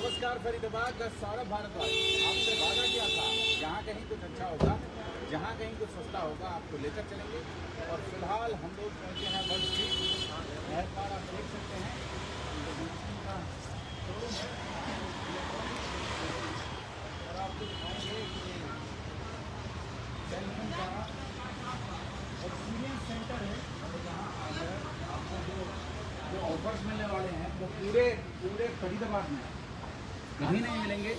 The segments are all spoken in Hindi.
नमस्कार फरीदाबाद, मैं सौरभ भारद्वाज। आपसे वादा किया था जहाँ कहीं कुछ अच्छा होगा, जहाँ कहीं कुछ सस्ता होगा आपको लेकर चलेंगे। और फिलहाल हम लोग पहुँचे हैं वर्ल्ड स्ट्रीट नहर पार। आप देख सकते हैं और आपको दिखाएंगे कि सैमसंग का एक्सपीरियंस सेंटर है। और यहाँ आकर आपको जो ऑफर्स मिलने वाले हैं वो पूरे फरीदाबाद में कहीं नहीं मिलेंगे।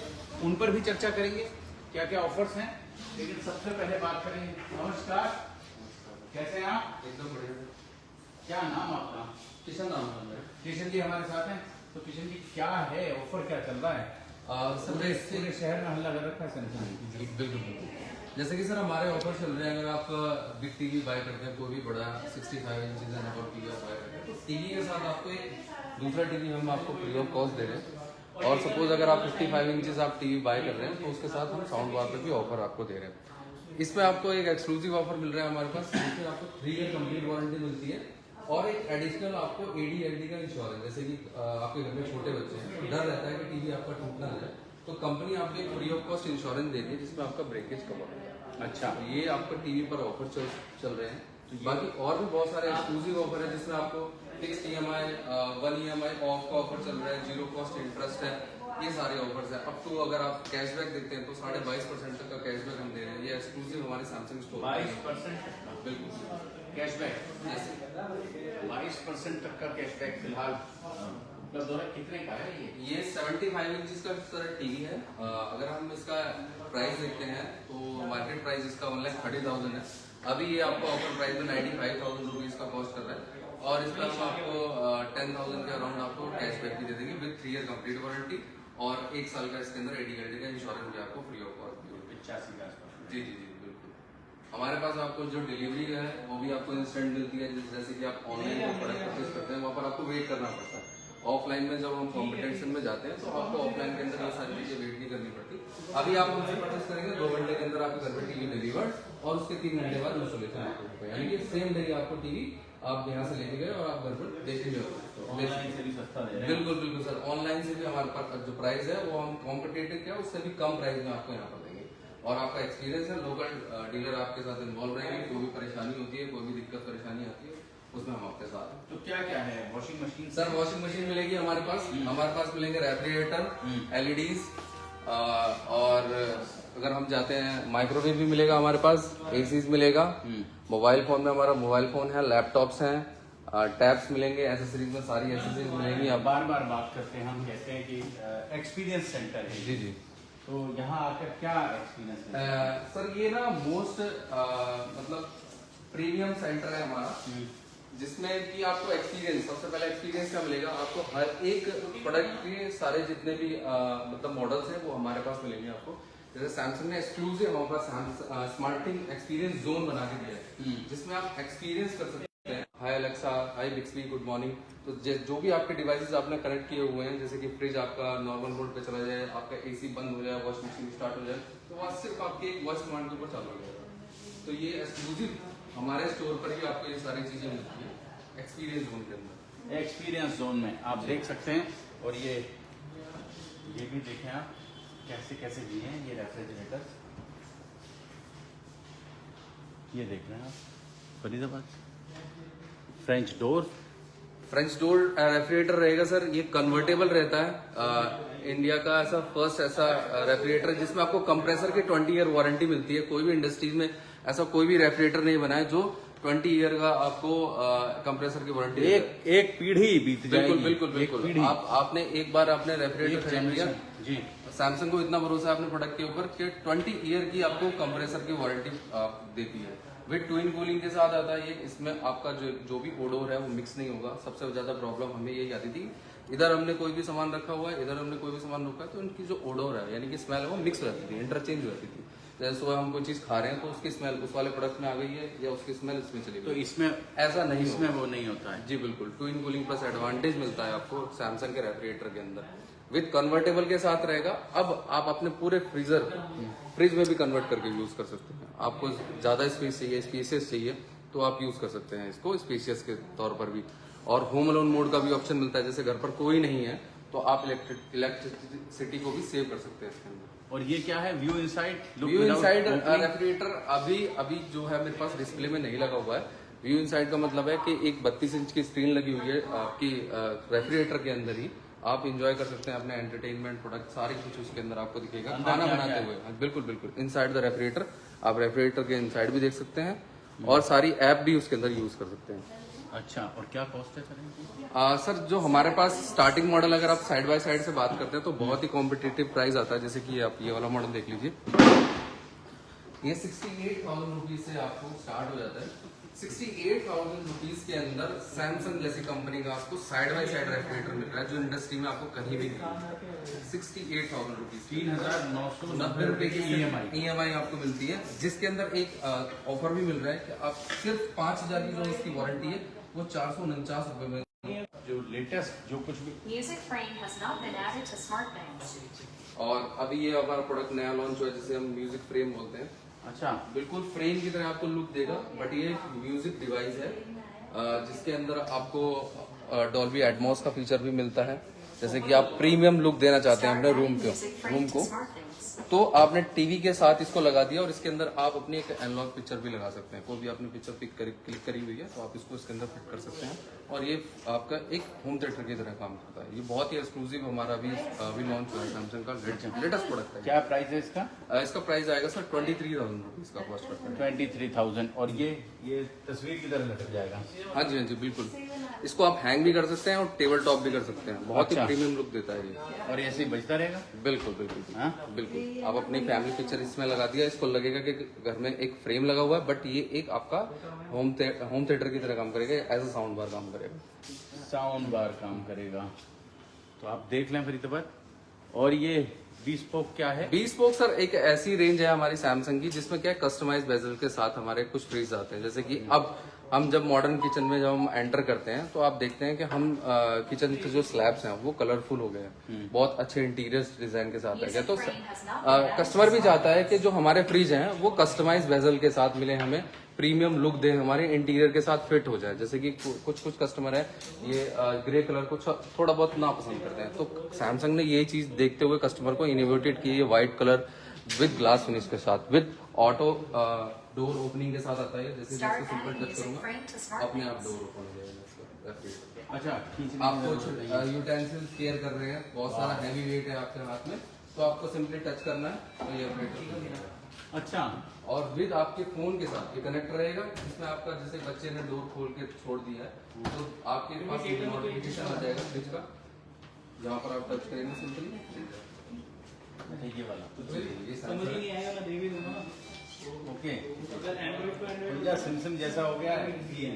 उन पर भी चर्चा करेंगे क्या क्या ऑफर्स हैं। लेकिन सबसे पहले बात करेंगे। नमस्कार, कैसे हैं आप? एकदम बढ़िया। क्या नाम आपका? किशन नाम है मेरा। किशन जी हमारे साथ हैं। तो किशन जी क्या है ऑफर, क्या चल रहा है? पूरे शहर में हल्ला कर रखा है सैमसंग। बिल्कुल बिल्कुल। जैसे कि सर हमारे ऑफर चल रहे हैं, अगर आप बिग टीवी बाय करते हैं, कोई भी बड़ा 65 इंचज और टीवी आप बाय करते हैं, तो टीवी के साथ आपको एक दूसरा टीवी हम आपको फ्री ऑफ कॉस्ट दे रहे हैं। और सपोज अगर आप 55 इंचज आप टीवी बाय कर रहे हैं तो उसके साथ हम साउंड बार पे भी ऑफर आपको दे रहे हैं। इसमें आपको एक एक्सक्लूसिव ऑफर मिल रहा है हमारे पास, जिसमें आपको 3 ईयर कंप्लीट वारंटी मिलती है और एक एडिशनल आपको AD/LD का इंश्योरेंस। जैसे कि आपके घर में छोटे बच्चे हैं, डर रहता है कि टीवी आपका टूट ना जाए, तो कंपनी आपको एक फ्री ऑफ कॉस्ट इंश्योरेंस देती है जिसमें आपका ब्रेकेज कवर होता है। अच्छा, ये आपका टीवी पर ऑफर चल रहे हैं। बाकी और भी बहुत सारे एक्सक्लूसिव ऑफर है जिसमें आपको फिक्स EMI 1 EMI ऑफ का ऑफर चल रहा है, 0 कॉस्ट इंटरेस्ट है। ये सारे ऑफर्स हैं। अप टू अगर आप कैशबैक देखते हैं तो 22.5% तक का कैशबैक हम दे रहे हैं। ये एक्सक्लूसिव हमारे सैमसंग स्टोर 22% बिल्कुल कैशबैक। जैसे 22% तक का कैशबैक फिलहाल उपलब्ध हो रहा है। कितने का है ये? 75 इंचज का सर टीवी है। अगर हम इसका प्राइस देखते हैं तो मार्केट प्राइस इसका 1,30,000 है। अभी ये आपको ऑफर प्राइस में 95,000 रुपीज का कॉस्ट कर रहा है। और इस पर हम आपको 10,000 के अराउंड आपको कैशबैक भी दे देंगे विद 3 ईयर कंप्लीट वारंटी और 1 साल का इसके अंदर AD/LD का इंश्योरेंस भी आपको फ्री ऑफ कॉस्ट। 85 के आसपास। जी जी जी बिल्कुल। हमारे पास आपको जो डिलीवरी है वो भी आपको इंस्टेंट मिलती है। जैसे कि आप ऑनलाइन जो प्रोडक्ट परचेज करते हैं वहाँ पर आपको वेट करना पड़ता है। ऑफलाइन में जब हम कॉम्पिटिशन में जाते हैं तो आपको ऑफलाइन के अंदर ये सारी चीजें वेट नहीं करनी पड़ती। अभी आप हमसे परचेज करेंगे 2 घंटे के अंदर आपके घर पे टीवी डिलीवर्ड और उसके 3 घंटे बाद इंस्टॉलेशन आपको होगा। यानी कि सेम डे आपको टीवी आप यहाँ से लेके गए और आप घर पर देखेंगे। ऑनलाइन से भी सस्ता दे रहे हैं। बिल्कुल बिल्कुल सर, ऑनलाइन से भी हमारे पास जो प्राइस है वो हम कॉम्पिटेटिव क्या उससे भी कम प्राइस में आपको यहाँ पर देंगे। और आपका एक्सपीरियंस है, लोकल डीलर आपके साथ इन्वॉल्व रहेंगे। कोई भी परेशानी होती है, कोई भी दिक्कत परेशानी आती है, उसमें हम आपके साथ हैं। तो क्या क्या है? Washing machine sir washing machine मिलेगी हमारे पास मिलेंगे रेफ्रिजरेटर, LEDs और अगर हम जाते हैं माइक्रोवेव भी मिलेगा हमारे पास, ACs मिलेगा। मोबाइल फोन में हमारा मोबाइल फोन है, लैपटॉप्स हैं, टैब्स मिलेंगे, एसेसरीज में सारी एसेसरीज मिलेंगी। आप बार बार बात करते हैं, हम कहते हैं कि एक्सपीरियंस सेंटर है। जी जी। तो यहाँ आकर क्या एक्सपीरियंस है? सर ये ना मोस्ट मतलब प्रीमियम सेंटर है हमारा, जिसमें कि आपको एक्सपीरियंस, सबसे पहले एक्सपीरियंस क्या मिलेगा आपको, हर एक प्रोडक्ट के सारे जितने भी मतलब मॉडल्स हैं वो हमारे पास मिलेंगे आपको। जैसे सैमसंग ने एक्सक्लूसिव हमारे पास स्मार्टिंग एक्सपीरियंस जोन बना के दिया है, जिसमें आप एक्सपीरियंस कर सकते हैं। हाय अलेक्सा, हाय बिक्सबी, गुड मॉर्निंग। तो जो भी आपके डिवाइसेस आपने कनेक्ट किए हुए हैं, जैसे कि फ्रिज आपका नॉर्मल मोड पे चला जाए, आपका AC बंद हो जाए, वॉशिंग मशीन स्टार्ट हो जाए, तो वहाँ सिर्फ आपके एक वॉइस कमांड के ऊपर चालू हो जाएगा। तो ये एक्सक्लूसिव हमारे स्टोर पर ही आपको ये सारी चीजें मिलती है एक्सपीरियंस जोन के अंदर। एक्सपीरियंस जोन में आप देख सकते हैं। और ये भी देखें आप कैसे कैसे दिए हैं ये रेफ्रिजरेटर। ये देख रहे हैं आप, फरीदाबाद फ्रेंच डोर रेफ्रिजरेटर रहेगा सर। ये कन्वर्टेबल रहता है। इंडिया का ऐसा फर्स्ट ऐसा रेफ्रिजरेटर जिसमें आपको कंप्रेसर की 20 ईयर वारंटी मिलती है। कोई भी इंडस्ट्रीज में ऐसा कोई भी रेफ्रिजरेटर नहीं बना है जो 20 ईयर का आपको कंप्रेसर की वारंटी। एक पीढ़ी बीत जाएगी। बिल्कुल। आपने एक बार आपने रेफ्रिजरेटर चेंज किया जी। सैमसंग को इतना भरोसा है अपने प्रोडक्ट के ऊपर कि 20 ईयर की आपको कंप्रेसर की वारंटी देती है। विद ट्विन कूलिंग के साथ आता है ये। इसमें आपका जो भी ओडोर है वो मिक्स नहीं होगा। सबसे ज्यादा प्रॉब्लम हमें यही आती थी, इधर हमने कोई भी सामान रखा हुआ है, इधर हमने कोई भी सामान रखा है, तो इनकी जो ओडोर है यानी कि स्मेल है वो मिक्स रहती थी, इंटरचेंज रहती थी। जैसे सुबह हम कोई चीज खा रहे हैं तो उसकी स्मेल उस वाले प्रोडक्ट में आ गई है या उसकी स्मेल इसमें चली गई। तो इसमें ऐसा नहीं, इसमें वो नहीं होता है। जी बिल्कुल। ट्विन कूलिंग प्लस एडवांटेज मिलता है आपको सैमसंग के रेफ्रिजरेटर के अंदर, विद कन्वर्टेबल के साथ रहेगा। अब आप अपने पूरे फ्रिज में भी कन्वर्ट करके यूज कर सकते हैं। आपको ज्यादा स्पेस चाहिए, स्पेसियस चाहिए, तो आप यूज कर सकते हैं इसको स्पेसियस के तौर पर भी। और होम अलोन मोड का भी ऑप्शन मिलता है। जैसे घर पर कोई नहीं है तो तो आप इलेक्ट्रिसिटी को भी सेव कर सकते हैं इसके अंदर। और ये क्या है, view inside? View inside refrigerator अभी जो है मेरे पास डिस्प्ले में नहीं लगा हुआ है। व्यू इनसाइड का मतलब है कि एक 32 इंच की स्क्रीन लगी हुई है आपकी रेफ्रिजरेटर के अंदर ही। आप इंजॉय कर सकते हैं अपने एंटरटेनमेंट प्रोडक्ट सारे कुछ उसके अंदर आपको दिखेगा खाना बनाते हुए। बिल्कुल बिल्कुल इनसाइड द रेफ्रिजरेटर, आप रेफ्रिजरेटर के इनसाइड भी देख सकते हैं और सारी ऐप भी उसके अंदर यूज कर सकते हैं। अच्छा, और क्या कॉस्ट है सर इनकी? सर जो हमारे पास स्टार्टिंग मॉडल अगर आप साइड बाय साइड से बात करते हैं तो बहुत ही कॉम्पिटिटिव प्राइस आता है। जैसे कि आप ये वाला मॉडल देख लीजिए, ये 68,000 रुपीज से आपको स्टार्ट हो जाता है। 68,000 रुपीज के अंदर सैमसंग जैसी कंपनी का आपको साइड बाय साइड रेफ्रिजरेटर मिल रहा है जो इंडस्ट्री में आपको कहीं भी नहीं मिलता। 68,000 रुपीज, 3,990 रुपए की EMI आपको मिलती है, जिसके अंदर एक ऑफर भी मिल रहा है कि आप सिर्फ 5,000 की जो इसकी वारंटी है वो 449 रुपए में। जो लेटेस्ट जो कुछ भी Music frame has not been added to SmartBands. और अभी ये हमारा प्रोडक्ट नया लॉन्च हुआ है जिसे हम म्यूजिक फ्रेम बोलते हैं। अच्छा, बिल्कुल फ्रेम की तरह आपको लुक देगा, बट ये एक म्यूजिक डिवाइस है जिसके अंदर आपको डॉल्बी एटमॉस का फीचर भी मिलता है। जैसे कि आप प्रीमियम लुक देना चाहते हैं अपने Music frame रूम to को, SmartBands. तो आपने टीवी के साथ इसको लगा दिया और इसके अंदर आप अपनी एक एनालॉग पिक्चर भी लगा सकते हैं। कोई भी आपने पिक्चर क्लिक करी हुई है तो आप इसको इसके अंदर फिट कर सकते हैं और ये आपका एक होम थिएटर की तरह काम करता है। ये बहुत ही एक्सक्लूसिव हमारा अभी लॉन्च हुआ है सैमसंग का लेटेस्ट प्रोडक्ट है। क्या प्राइस है इसका? इसका प्राइस आएगा सर 23,000 रुपीज का कॉस्ट पड़ता है। 23,000। और ये तस्वीर की तरह लटक जाएगा? हाँ जी बिल्कुल। इसको आप हैंग भी कर सकते हैं और टेबल टॉप भी कर सकते हैं। बहुत ही अच्छा। प्रीमियम लुक देता है ये। और ऐसे ही बजता रहेगा? बिल्कुल बिल्कुल हाँ? बिल्कुल। आप अपनी फैमिली पिक्चर इसमें लगा दिया, इसको लगेगा कि घर में एक फ्रेम लगा हुआ है, बट ये एक आपका होम थिएटर की तरह काम करेगा, एज अ साउंड बार काम करेगा। साउंड बार काम करेगा। तो आप देख लें फरीदाबाद। और ये bespoke क्या है? bespoke सर एक ऐसी रेंज है हमारी सैमसंग की जिसमें क्या कस्टमाइज बेजल के साथ हमारे कुछ फ्रीज आते हैं। जैसे कि अब हम जब मॉडर्न किचन में जब हम एंटर करते हैं तो आप देखते हैं कि हम किचन के जो स्लैब्स हैं वो कलरफुल हो गए हैं, बहुत अच्छे इंटीरियर डिजाइन के साथ आ गए। तो कस्टमर भी चाहता है कि जो हमारे फ्रिज हैं वो कस्टमाइज बेजल के साथ मिले, हमें प्रीमियम लुक दे, हमारे इंटीरियर के साथ फिट हो जाए। जैसे कि कुछ कस्टमर है ये ग्रे कलर को थोड़ा बहुत ना पसंद करते हैं, तो सैमसंग ने ये चीज देखते हुए कस्टमर को इनोवेटेड की है। White colour with glass finish के साथ, विद ऑटो डोर ओपनिंग के साथ आता है। जैसे Start जैसे सिंपल adding टच music करूंगा frame to अपने आप SmartBands. डोर ओपन हो जाएगा। अच्छा, खींचने आप की कुछ जरूरत नहीं है। यूटेंसिल्स केयर कर रहे हैं, बहुत सारा हैवी वेट है आपके हाथ में, तो आपको सिंपली टच करना है तो ये ऑपरेटर कर देगा। अच्छा, और विद आपके फोन के साथ ये कनेक्ट रहेगा, जिसमें आपका जैसे बच्चे ने डोर खोल के छोड़ दिया है तो आपके पास नोटिफिकेशन आ जाएगा फ्रिज का, जहाँ पर आप टच करेंगे सिंपली ये वाला ये समझ ही नहीं आएगा, मैं दे भी दूंगा ना। ओके। अगर एंड्रॉइड को एंड्रॉइड या सिमसम जैसा हो गया है ये।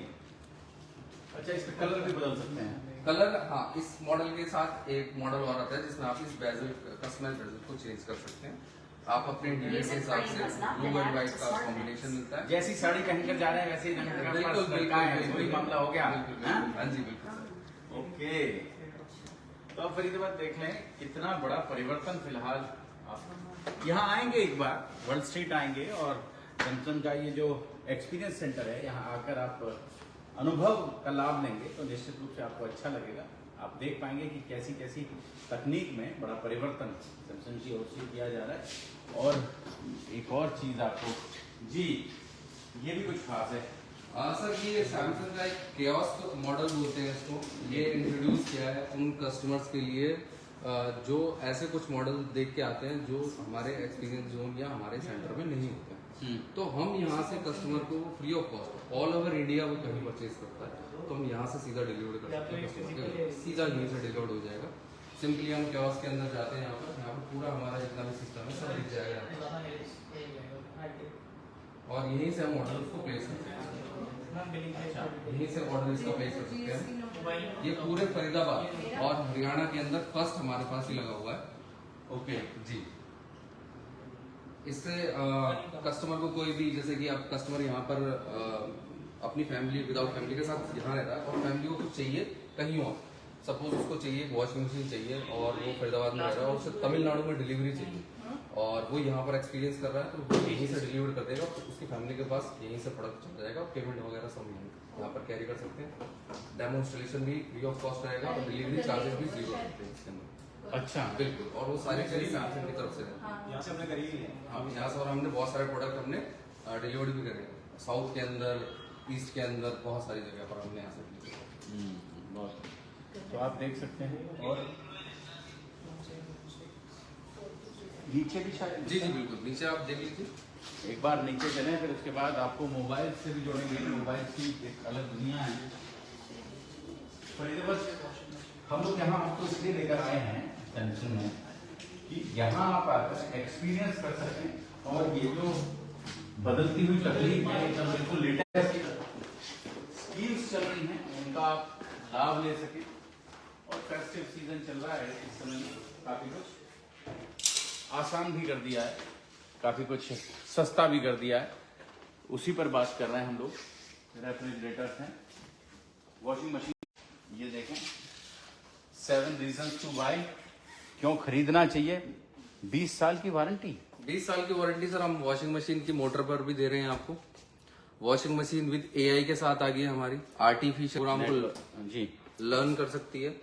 अच्छा, इसका कलर भी बदल सकते हैं? कलर, हाँ, इस मॉडल के साथ एक मॉडल और आता है जिसमें आप इस बेजल कस्टमाइज बेजल को चेंज कर सकते हैं। आप अपने इंटीरियर के हिसाब से ब्लू एंड व्हाइट का कॉम्बिनेशन मिलता है। जैसी साड़ी पहन कर जा रहे हैं वैसे ही रंग का बिल्कुल पर्स लटका है, वही मामला हो गया। बिल्कुल, हाँ? हाँ जी बिल्कुल। ओके। तो अब फरीदाबाद देख लें कितना बड़ा परिवर्तन फिलहाल। आप यहाँ आएंगे एक बार, वर्ल्ड स्ट्रीट आएंगे और सैमसंग का ये जो एक्सपीरियंस सेंटर है यहाँ आकर आप अनुभव का लाभ लेंगे तो निश्चित रूप से आपको अच्छा लगेगा। आप देख पाएंगे कि कैसी कैसी तकनीक में बड़ा परिवर्तन सैमसंग की ओर से किया जा रहा है। और एक और चीज आपको जी, ये भी कुछ खास है। सर ये सैमसंग का एक कियोस्क मॉडल बोलते हैं इसको, ये इंट्रोड्यूस किया है उन कस्टमर्स के लिए जो ऐसे कुछ मॉडल देख के आते हैं जो हमारे एक्सपीरियंस जोन या हमारे सेंटर में नहीं होते हैं। तो हम यहाँ से कस्टमर को free of cost all over India वो कहीं परचेज करता है तो हम यहाँ से सीधा डिलीवर कर सकते हैं कस्टमर के, सीधा यहीं से डिलीवर हो जाएगा। सिंपली हम कियोस्क के अंदर जाते हैं, यहाँ पर पूरा हमारा जितना भी सिस्टम है सब दिख जाएगा और यहीं से हम ऑर्डर उसको प्लेस करते हैं। यहीं से ऑर्डर इसका प्लेस कर सकते हैं। ये पूरे फरीदाबाद और हरियाणा के अंदर फर्स्ट हमारे पास ही लगा हुआ है। ओके जी, इससे कस्टमर को कोई भी, जैसे कि आप कस्टमर यहाँ पर अपनी फैमिली विदाउट फैमिली के साथ यहाँ रहता है और फैमिली को कुछ चाहिए कहीं और, सपोज उसको चाहिए वॉशिंग मशीन चाहिए और वो फरीदाबाद में रह रहा है और उसे तमिलनाडु में डिलीवरी चाहिए और वो यहाँ पर एक्सपीरियंस कर रहा है तो वो यहीं से डिलीवर कर देगा तो उसकी फैमिली के पास यहीं से प्रोडक्ट चल जाएगा। पेमेंट वगैरह सब यहाँ पर कैरी कर सकते हैं। डेमोन्स्ट्रेशन भी फ्री ऑफ कॉस्ट रहेगा और डिलीवरी चार्जेस भी जीरो रहते हैं इसके अंदर। अच्छा बिल्कुल, और वो सारी चीजें सैमसंग की तरफ से है। यहाँ से हमने करी ही है। हाँ, यहाँ से और हमने बहुत सारे प्रोडक्ट हमने डिलीवर भी करे, साउथ के अंदर, ईस्ट के अंदर, बहुत सारी जगह पर हमने यहाँ से deliver करे। बहुत। तो आप देख सकते हैं, और नीचे भी शायद जी जी बिल्कुल, नीचे आप देख लीजिए। एक बार नीचे चलें, फिर उसके बाद आपको मोबाइल से भी जोड़ेंगे। मोबाइल की एक अलग दुनिया है। फरीदाबाद हम लोग यहाँ आपको इसलिए लेकर आए हैं सैमसंग में कि यहाँ आप आकर एक्सपीरियंस कर सकें, और ये जो बदलती हुई तकनीक है एकदम बिल्कुल लेटेस्ट स्कीम्स चल रही हैं, उनका आप लाभ ले सकें। और फेस्टिव सीजन चल रहा है, इस समय काफ़ी कुछ आसान भी कर दिया है, काफ़ी कुछ सस्ता भी कर दिया है। उसी पर बात कर रहे हैं हम लोग। रेफ्रिजरेटर्स हैं, वॉशिंग मशीन, ये देखें 7 रीजंस टू बाय, क्यों खरीदना चाहिए। 20 साल की वारंटी, 20 साल की वारंटी सर हम वॉशिंग मशीन की मोटर पर भी दे रहे हैं आपको। वॉशिंग मशीन विद एआई के साथ आ गई है हमारी, आर्टिफिशियल प्रोग्राम को जी लर्न कर सकती है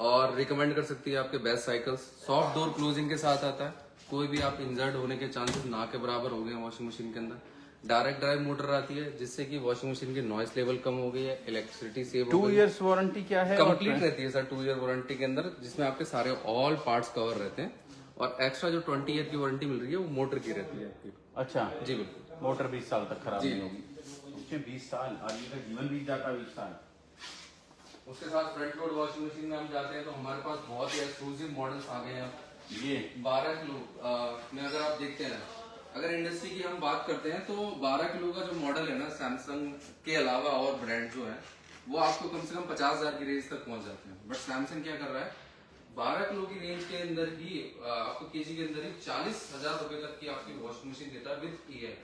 और रिकमेंड कर सकती है आपके best cycles. Soft door closing के साथ आता है, कोई भी आप इंजर्ड होने के चांसेस ना के बराबर हो गए हैं वॉशिंग मशीन के अंदर। डायरेक्ट ड्राइव मोटर आती है, जिससे कि वॉशिंग मशीन की नॉइस लेवल कम हो गई है, इलेक्ट्रिसिटी सेव हो 2 गई है। इयर्स वारंटी क्या है? कंप्लीट रहती है सर 2 ईयर वारंटी के अंदर, जिसमें आपके सारे ऑल पार्ट्स कवर रहते हैं। और एक्स्ट्रा जो 20 ईयर की वारंटी मिल रही है वो मोटर की रहती है आपकी। अच्छा जी बिल्कुल, मोटर 20 साल तक खराब जी। नहीं होगी। उसमें 20 साल, आदमी का जीवन बीत जाता है 20 साल। उसके साथ फ्रंट लोड वॉशिंग मशीन में हम जाते हैं तो हमारे पास बहुत ही एक्सक्लूसिव मॉडल्स आ गए हैं। ये 12 किलो में अगर आप देखते हैं, अगर इंडस्ट्री की हम बात करते हैं तो 12 किलो का जो मॉडल है ना सैमसंग के अलावा और ब्रांड जो है वो आपको कम से कम 50,000 की रेंज तक पहुंच जाते हैं। बट सैमसंग क्या कर रहा है, 12 किलो की रेंज के अंदर ही आपको केजी के अंदर ही 40,000 रुपए तक की आपकी वॉशिंग मशीन देता है विद एआई।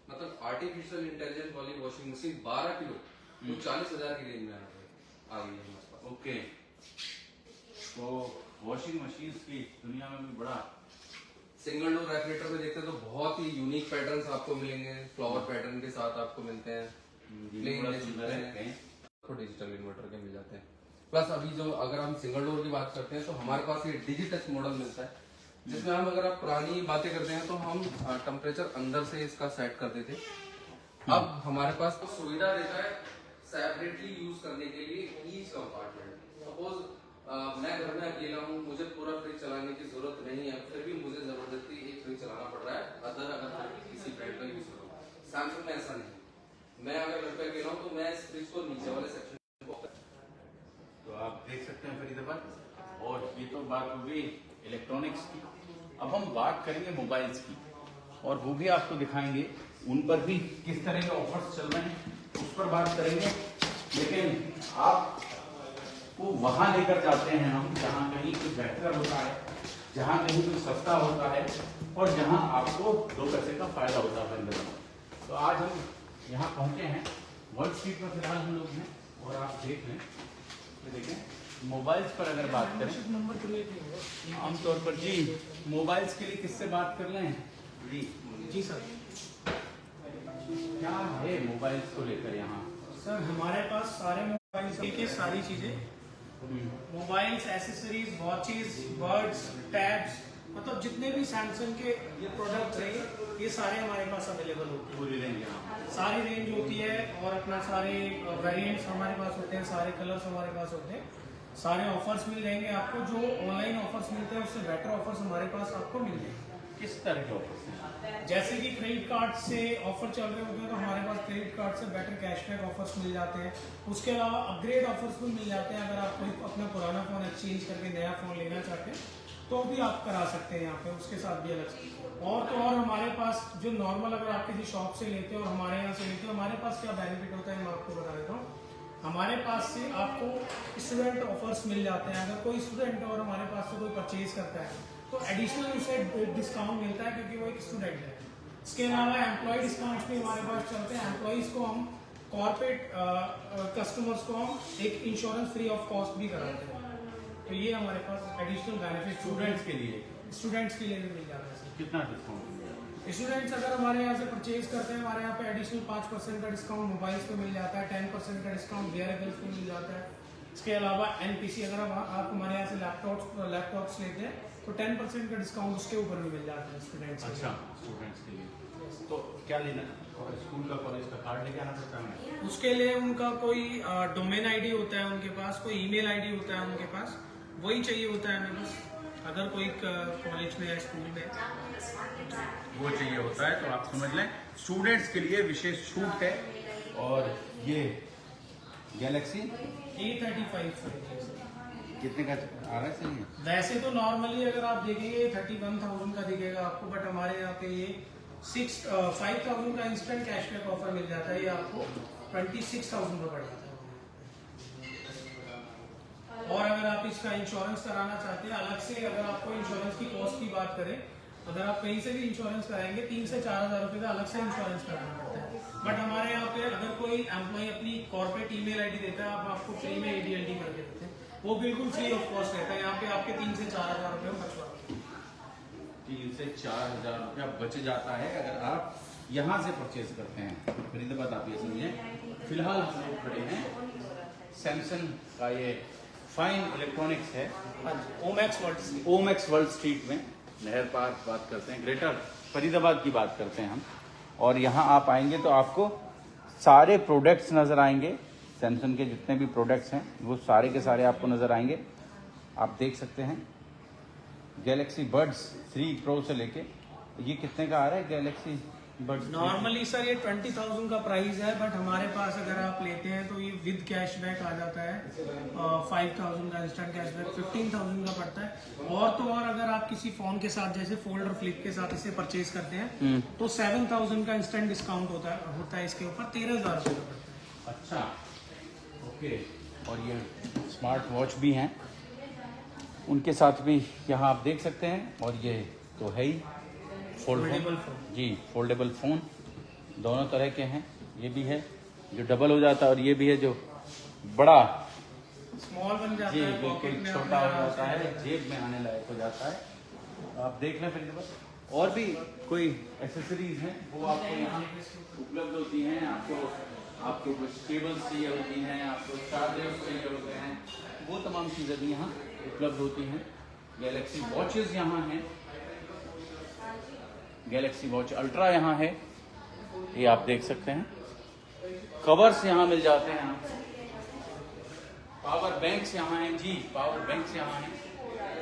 मतलब आर्टिफिशियल इंटेलिजेंस वाली वॉशिंग मशीन 12 किलो वो 40,000 की रेंज में आ गई है हमारे पास। ओके, तो वॉशिंग मशीन की दुनिया में भी बड़ा सिंगल डोर रेफ्रिजरेटर में देखते हैं तो बहुत ही यूनिक पैटर्न्स आपको मिलेंगे, फ्लावर पैटर्न के साथ आपको मिलते हैं, प्लेन बड़ा में सुंदर मिलते है। हैं, तो डिजिटल इन्वर्टर के मिल जाते हैं। प्लस अभी जो अगर हम सिंगल डोर की बात करते हैं तो हमारे पास ये डिजिटच मॉडल मिलता है, जिसमें हम अगर आप पुरानी बातें करते हैं तो हम टेम्परेचर अंदर से इसका सेट करते थे। अब हमारे पास तो सुविधा देता है सेपरेटली यूज करने के लिए ईच कंपार्टमेंट। सपोज मैं घर में अकेला हूँ, मुझे पूरा फ्रिज चलाने की जरूरत नहीं है, फिर भी मुझे जबरदस्ती एक फ्रिज चलाना पड़ रहा है अगर किसी ब्रांड का यूज करूँ। सैमसंग में ऐसा नहीं है, मैं अगर घर पे अकेला हूँ तो मैं इस फ्रिज को नीचे वाले सेक्शन तो आप देख सकते हैं फरीदाबाद। और ये तो बात हो गई इलेक्ट्रॉनिक्स की। अब हम बात करेंगे मोबाइल्स की, और वो भी आपको दिखाएंगे, उन पर भी किस तरह के ऑफर्स चल रहे हैं उस पर बात करेंगे। लेकिन आप को वहां लेकर जाते हैं हम जहां कहीं कुछ बेहतर होता है, जहां कहीं कुछ सस्ता होता है, और जहां आपको 2 पैसे का फायदा होता है फरीदाबाद। तो आज हम यहाँ पहुंचे हैं, वर्ल्ड स्ट्रीट पर फिलहाल हम लोग हैं, और आप देख लें, देखें मोबाइल्स पर अगर बात करें आमतौर पर जी, मोबाइल्स के लिए किससे बात कर लें जी? जी सर। क्या है मोबाइल्स को लेकर यहाँ? सर हमारे पास सारे मोबाइल की सारी चीजें, mobiles, accessories, watches, birds, tabs, मतलब जितने भी सैमसंग के प्रोडक्ट्स हैं ये सारे हमारे पास अवेलेबल होते हैं। पूरी रेंज यहाँ सारी रेंज होती है, और अपना सारे वेरिएंट्स हमारे पास होते हैं, सारे कलर्स हमारे पास होते हैं, सारे ऑफर्स मिल जाएंगे आपको। जो ऑनलाइन ऑफर्स मिलते हैं उससे बेटर ऑफर्स हमारे पास आपको मिल जाएंगे। किस तरह के ऑफर्स हैं? जैसे कि क्रेडिट कार्ड से ऑफर चल रहे होते हैं तो हमारे पास क्रेडिट कार्ड से बेटर कैशबैक ऑफर्स मिल जाते हैं। उसके अलावा अपग्रेड ऑफर्स भी मिल जाते हैं। अगर आप कोई अपना पुराना फोन एक्सचेंज करके नया फोन लेना चाहते हैं तो भी आप करा सकते हैं यहाँ पे, उसके साथ भी अलग। और तो और हमारे पास जो नॉर्मल अगर आप किसी शॉप से लेते हो और हमारे यहाँ से लेते हो, हमारे पास क्या बेनिफिट होता है मैं आपको बता देता हूँ। हमारे पास से आपको स्टूडेंट ऑफर्स मिल जाते हैं। अगर कोई स्टूडेंट और हमारे पास से कोई परचेज करता है तो एडिशनल उसे डिस्काउंट मिलता है, क्योंकि वो एक स्टूडेंट है। इसके अलावा एम्प्लॉय डिस्काउंट्स भी हमारे पास चलते हैं। एम्प्लॉयज़ को हम, कॉर्पोरेट कस्टमर्स को हम एक इंश्योरेंस फ्री ऑफ कॉस्ट भी कराते हैं। तो ये हमारे पास एडिशनल बेनिफिट स्टूडेंट्स के लिए भी मिल जाता है। कितना डिस्काउंट मिल जाएगा? स्टूडेंट्स अगर हमारे यहाँ से परचेज करते हैं, हमारे यहाँ पे एडिशनल 5% का डिस्काउंट मोबाइल्स पे मिल जाता है, 10% का डिस्काउंट वेयरेबल्स पे मिल जाता है, इसके अलावा NPC अगर आप हमारे यहाँ से लैपटॉप्स लेते हैं तो 10% का डिस्काउंट उसके ऊपर भी मिल जाता है स्टूडेंट्स। अच्छा, स्टूडेंट्स के लिए तो क्या लेना है? स्कूल का कॉलेज का कार्ड लेके आना पड़ता है? उसके लिए उनका कोई डोमेन ID होता है उनके पास, कोई ईमेल ID होता है उनके पास, वही चाहिए होता है हमें बस। अगर कोई कॉलेज में या स्कूल में वो चाहिए होता है तो आप समझ लें स्टूडेंट्स के लिए विशेष छूट है। और ये गैलेक्सी A35 कितने का आ रहा है सही है? वैसे तो नॉर्मली अगर आप देखेंगे 31,000 का दिखेगा आपको, बट हमारे यहाँ पे ये 5,000 का इंस्टेंट कैशबैक ऑफर मिल जाता है, ये आपको 26,000 का पड़ जाता है। और अगर आप इसका इंश्योरेंस कराना चाहते हैं अलग से, अगर आपको इंश्योरेंस की कॉस्ट की बात करें, अगर आप कहीं से भी इंश्योरेंस कराएंगे 3 से 4,000 रुपये का अलग से इंश्योरेंस कराना पड़ता है। बट हमारे यहाँ पे अगर कोई एम्प्लॉय अपनी कॉर्पोरेट ईमेल ID देता है, आप आपको फ्री में ADLT करके देते हैं, वो बिल्कुल फ्री ऑफ कॉस्ट रहता है। यहाँ पे आपके 3 से 4,000 रुपये बचवा 3 से 4,000 रुपया बच जाता है अगर आप यहाँ से परचेज करते हैं। फरीदाबाद आप ये समझें। फिलहाल हम लोग खड़े हैं सैमसंग का ये फाइन इलेक्ट्रॉनिक्स है ओमैक्स वर्ल्ड स्ट्रीट में, नहर पार्क बात करते हैं, ग्रेटर फरीदाबाद की बात करते हैं हम। और यहाँ आप आएंगे तो आपको सारे प्रोडक्ट्स नज़र आएंगे, सैमसंग के जितने भी प्रोडक्ट्स हैं वो सारे के सारे आपको नज़र आएंगे। आप देख सकते हैं गैलेक्सी बड्स 3 Pro से लेके ये कितने का आ रहा है गैलेक्सी बड्स? नॉर्मली सर ये 20,000 का प्राइस है, बट हमारे पास अगर आप लेते हैं तो ये विद कैशबैक आ जाता है 5,000 का इंस्टेंट कैशबैक 15,000 का पड़ता है। और तो और अगर आप किसी फोन के साथ जैसे फोल्ड और फ्लिप के साथ इसे परचेज करते हैं तो 7,000 का इंस्टेंट डिस्काउंट होता है इसके ऊपर 13,000 रुपये का पड़ता है। अच्छा, ओके। और ये स्मार्ट वॉच भी हैं उनके साथ भी यहाँ आप देख सकते हैं। और ये तो है ही फोल्डेबल फोन जी, फोल्डेबल फ़ोन दोनों तरह के हैं। ये भी है जो डबल हो जाता है और ये भी है जो बड़ा स्मॉल बन जाता जी है, बिल्कुल पॉकेट में छोटा हो अपने जाता आराम है, से। जेब में आने लायक हो जाता है। आप देख लें फिर और भी कोई एक्सेसरीज हैं वो आपको यहाँ उपलब्ध होती हैं। आपको कुछ केबल्स चाहिए होती हैं, आपको चार्जर्स चाहिए होते हैं, वो तमाम चीज़ें भी यहाँ उपलब्ध होती हैं। गैलेक्सी वॉचेस यहाँ हैं, गैलेक्सी वॉच अल्ट्रा यहाँ है, ये आप देख सकते हैं। कवर्स यहाँ मिल जाते हैं, पावर बैंक्स यहाँ हैं जी, पावर बैंक्स यहाँ हैं।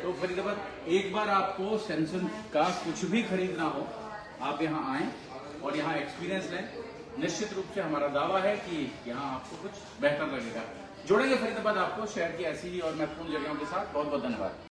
तो फरीदाबाद एक बार आपको सैमसंग का कुछ भी खरीदना हो आप यहाँ आएँ और यहाँ एक्सपीरियंस लें। निश्चित रूप से हमारा दावा है कि यहाँ आपको कुछ बेहतर लगेगा। जोड़ेंगे फरीदाबाद आपको शहर की ऐसी ही और महत्वपूर्ण जगहों के साथ। बहुत बहुत धन्यवाद।